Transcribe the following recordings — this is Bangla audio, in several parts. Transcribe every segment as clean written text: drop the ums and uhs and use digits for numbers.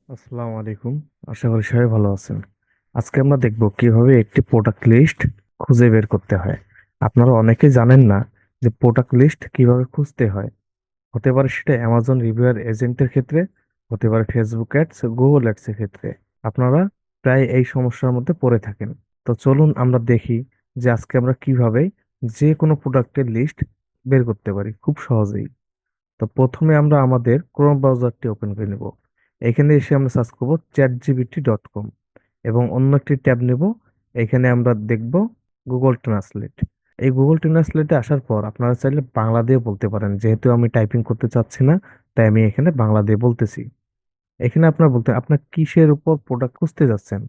আসসালামু আলাইকুম। আশা করি সবাই ভালো আছেন। আজকে আমরা দেখব কিভাবে একটি প্রোডাক্ট লিস্ট খুঁজে বের করতে হয়। আপনারা অনেকেই জানেন না যে প্রোডাক্ট লিস্ট কিভাবে খুঁজতে হয়। হতে পারে সেটা অ্যামাজন রিভিউয়ার এজেন্টের ক্ষেত্রে, হতে পারে ফেসবুক অ্যাডস, গুগল অ্যাডস এর ক্ষেত্রে। আপনারা প্রায় এই সমস্যার মধ্যে পড়ে থাকেন। তো চলুন আমরা দেখি যে আজকে আমরা কিভাবে যে কোনো প্রোডাক্টের লিস্ট বের করতে পারি খুব সহজেই। তো প্রথমে আমরা আমাদের ক্রোম ব্রাউজারটি ওপেন করে নেব। এখানে এসে আমরা সার্চ করব chatgpt.com এবং অন্য একটি ট্যাব নেব। এখানে আমরা দেখব গুগল ট্রান্সলেট। এই গুগল ট্রান্সলেটে আসার পর আপনারা চাইলে বাংলা দিয়ে বলতে পারেন, যেহেতু আমি টাইপিং করতে চাচ্ছি না তাই আমি এখানে বাংলা দিয়ে বলতেছি। এখানে আপনার বলতে আপনার কিসের উপর প্রোডাক্ট খুঁজতে যাচ্ছেন।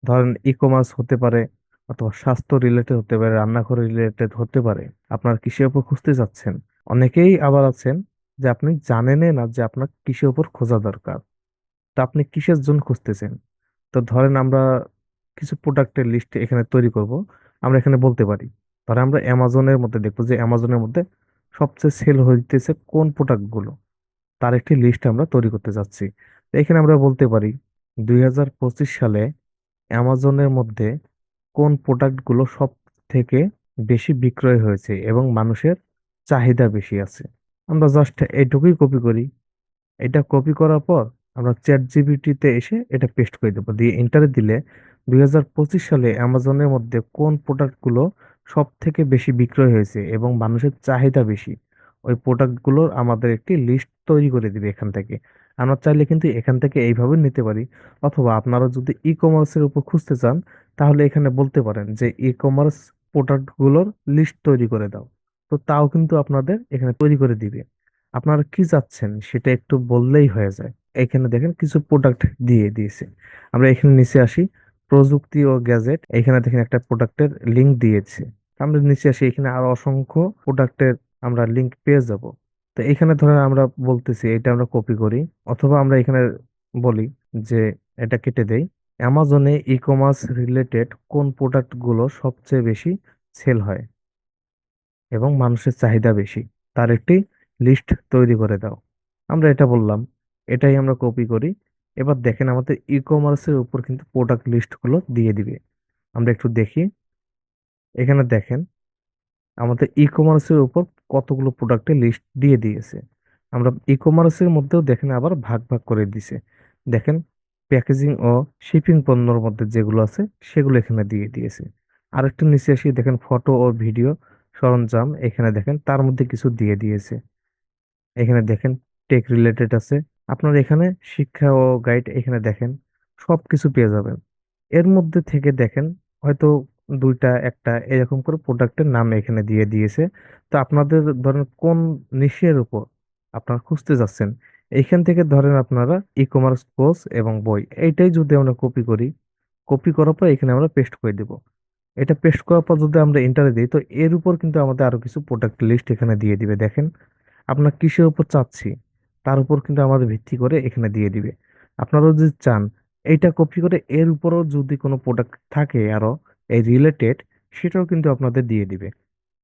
ধরেন ই কমার্স হতে পারে, অথবা স্বাস্থ্য রিলেটেড হতে পারে, রান্নাঘর রিলেটেড হতে পারে। আপনার কিসের উপর খুঁজতে যাচ্ছেন। অনেকেই আবার আছেন যে আপনি জানেনই না যে আপনার কিসের উপর খোঁজা দরকার। তা আপনি কিসের জন্য খুঁজতেছেন। তো ধরেন আমরা কিছু প্রোডাক্টের লিস্ট এখানে তৈরি করব। আমরা এখানে বলতে পারি, ধরেন আমরা অ্যামাজনের মধ্যে দেখবো যে অ্যামাজনের মধ্যে সবচেয়ে সেল হইতেছে কোন প্রোডাক্টগুলো, তার একটি লিস্ট আমরা তৈরি করতে যাচ্ছি। তো এখানে আমরা বলতে পারি 2025 সালে অ্যামাজনের মধ্যে কোন প্রোডাক্টগুলো সব থেকে বেশি বিক্রয় হয়েছে এবং মানুষের চাহিদা বেশি আছে। আমরা জাস্ট এইটুকুই কপি করি। এটা কপি করার পর আমরা চ্যাট জিপিটিতে এসে এটা পেস্ট করে দেবো, দিয়ে এন্টার দিলে 2025 সালে অ্যামাজনের মধ্যে কোন প্রোডাক্টগুলো সব থেকে বেশি বিক্রয় হয়েছে এবং মানুষের চাহিদা বেশি, ওই প্রোডাক্টগুলোর আমাদের একটি লিস্ট তৈরি করে দিবে এখান থেকে। আমরা চাইলে কিন্তু এখান থেকে এইভাবে নিতে পারি। অথবা আপনারা যদি ই কমার্সের উপর খুঁজতে চান, তাহলে এখানে বলতে পারেন যে ই কমার্স প্রোডাক্টগুলোর লিস্ট তৈরি করে দাও। তো তাও কিন্তু আপনাদের এখানে তৈরি করে দিবে। আপনারা কি চাচ্ছেন সেটা একটু বললেই হয়ে যায়। এখানে দেখেন কিছু প্রোডাক্ট দিয়ে দিয়েছে। আমরা এখানে নিচে আসি, প্রযুক্তি ও গ্যাজেট। এখানে দেখেন একটা প্রোডাক্টের লিংক দিয়েছে। আমরা নিচে আসি, এখানে আরো অসংখ্য প্রোডাক্টের আমরা লিংক পেয়ে যাব। তো এখানে ধরেন আমরা বলতেছি এটা আমরা কপি করি, অথবা আমরা এখানে বলি যে এটা কেটে দেই। অ্যামাজনে ই কমার্স রিলেটেড কোন প্রোডাক্ট গুলো সবচেয়ে বেশি সেল হয় এবং মানুষের চাহিদা বেশি, তার একটি লিস্ট তৈরি করে দাও। আমরা এটা বললাম, এটাই আমরা কপি করি। এবার দেখেন আমাদের ই কমার্সের উপর কিন্তু প্রোডাক্ট লিস্ট গুলো দিয়ে দিবে। আমরা একটু দেখি। এখানে দেখেন আমাদের ই কমার্সের উপর কতগুলো প্রোডাক্টের লিস্ট দিয়ে দিয়েছে। আমরা ই কমার্সের মধ্যেও দেখেন আবার ভাগ ভাগ করে দিছে। দেখেন প্যাকেজিং ও শিপিং পণ্যর মধ্যে যেগুলো আছে সেগুলো এখানে দিয়ে দিয়েছে। আরেকটু নিচে আসি, দেখেন ফটো ও ভিডিও সরঞ্জাম, এখানে দেখেন তার মধ্যে কিছু দিয়ে দিয়েছে। এখানে দেখেন টেক রিলেটেড আছে। আপনার এখানে শিক্ষা ও গাইড এখানে দেখেন সব কিছু পেয়ে যাবেন। এর মধ্যে থেকে দেখেন হয়তো দুইটা একটা এরকম করে প্রোডাক্টের নাম এখানে দিয়ে দিয়েছে। তো আপনাদের ধরেন কোন নিশের উপর আপনারা খুঁজতে যাচ্ছেন, এইখান থেকে ধরেন আপনারা ই কমার্স কোর্স এবং বই, এইটাই যদি আমরা কপি করি, কপি করার পর এখানে আমরা পেস্ট করে দিব। এটা পেস্ট করার পর যদি আমরা এন্টারে দিই, তো এর উপর কিন্তু আমাদের আরো কিছু প্রোডাক্ট লিস্ট এখানে দিয়ে দিবে। দেখেন আপনার কিসের উপর চাচ্ছি তার উপর কিন্তু আমাদের ভিত্তি করে এখানে দিয়ে দিবে। আপনারা যদি চান এইটা কপি করে এর উপরও যদি কোনো প্রোডাক্ট থাকে আরো এই রিলেটেড, সেটাও কিন্তু আপনাদের দিয়ে দিবে।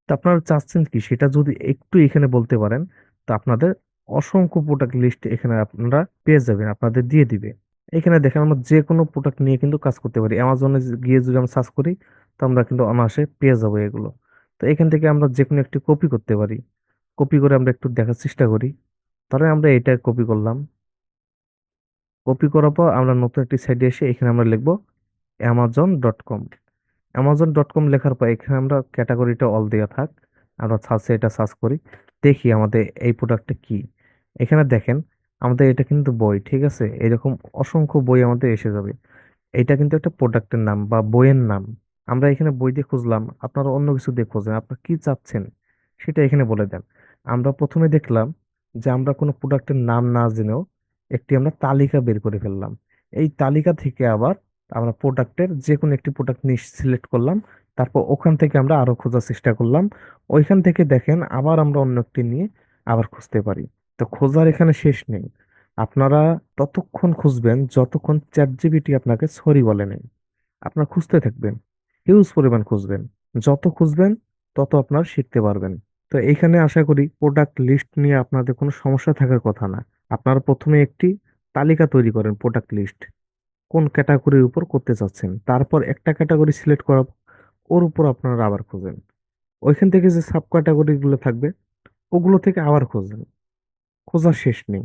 তো আপনারা চাচ্ছেন কি সেটা যদি একটু এখানে বলতে পারেন, তো আপনাদের অসংখ্য প্রোডাক্ট লিস্ট এখানে আপনারা পেয়ে যাবেন, আপনাদের দিয়ে দিবে। এখানে দেখেন আমরা যে কোনো প্রোডাক্ট নিয়ে কিন্তু কাজ করতে পারি। অ্যামাজনে গিয়ে যদি আমরা সার্চ করি, তো আমরা কিন্তু অনায়াসে পেয়ে যাবো এগুলো। তো এখান থেকে আমরা যে কোনো একটি কপি করতে পারি। কপি করে আমরা একটু দেখার চেষ্টা করি। ধরেন আমরা এটা কপি করলাম। কপি করার পর আমরা নতুন একটি সাইডে এসে এখানে আমরা লিখবো amazon.com। amazon.com লেখার পর এখানে আমরা ক্যাটাগরিটা অল দেওয়া থাক। আমরা সার্চে এটা সার্চ করি, দেখি আমাদের এই প্রোডাক্টটা কি। এখানে দেখেন আমাদের এটা কিন্তু বই, ঠিক আছে, এরকম অসংখ্য বই আমাদের এসে যাবে। এটা কিন্তু একটা প্রোডাক্টের নাম বা বইয়ের নাম। আমরা এখানে বই দিয়ে খুঁজলাম, আপনারা অন্য কিছু দিয়ে খুঁজেন, আপনারা কি চাচ্ছেন সেটা এখানে বলে দেন। আমরা প্রথমে দেখলাম যে আমরা কোনো প্রোডাক্টের নাম না জেনেও একটি আমরা তালিকা বের করে ফেললাম। এই তালিকা থেকে আবার আমরা প্রোডাক্টের যে কোনো একটি প্রোডাক্ট নিয়ে সিলেক্ট করলাম। তারপর ওখান থেকে আমরা আরো খোঁজার চেষ্টা করলাম। ওইখান থেকে দেখেন আবার আমরা অন্য একটি নিয়ে আবার খুঁজতে পারি। তো খোঁজার এখানে শেষ নেই। আপনারা ততক্ষণ খুঁজবেন যতক্ষণ চ্যাট জিপিটি আপনাকে সরি বলে নাই। আপনার খুঁজতে থাকবেন, হিউজ পরিমাণ খুঁজবেন। যত খুঁজবেন তত আপনার শিখতে পারবেন। তো এইখানে আশা করি প্রোডাক্ট লিস্ট নিয়ে আপনাদের কোনো সমস্যা থাকার কথা না। আপনারা প্রথমে একটি, তালিকা তৈরি করেন, প্রোডাক্ট লিস্ট কোন ক্যাটাগরির উপর করতে চাচ্ছেন। তারপর একটা ক্যাটাগরি সিলেক্ট করা, ওর উপর আপনারা আবার খোঁজেন। ওইখান থেকে যে সাব ক্যাটাগরি গুলো থাকবে, ওগুলো থেকে আবার খোঁজেন। খোঁজার শেষ নেই,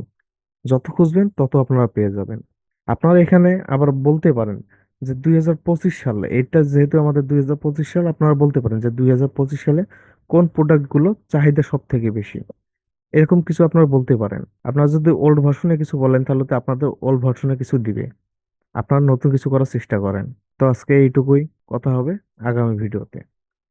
যত খুঁজবেন তত আপনারা পেয়ে যাবেন। আপনারা এখানে আবার বলতে পারেন যে 2025 সাল, এটা যেহেতু আমাদের 2025 সাল, আপনারা বলতে পারেন যে 2025 সালে কোন প্রোডাক্ট গুলো চাহিদা সব থেকে বেশি, এরকম কিছু আপনারা বলতে পারেন। আপনারা যদি ওল্ড ভার্সনে কিছু বলেন, তাহলে তো আপনাদের ওল্ড ভার্সনে কিছু দিবে। আপনারা নতুন কিছু করার চেষ্টা করেন। তো আজকে এইটুকুই, কথা হবে আগামী ভিডিওতে।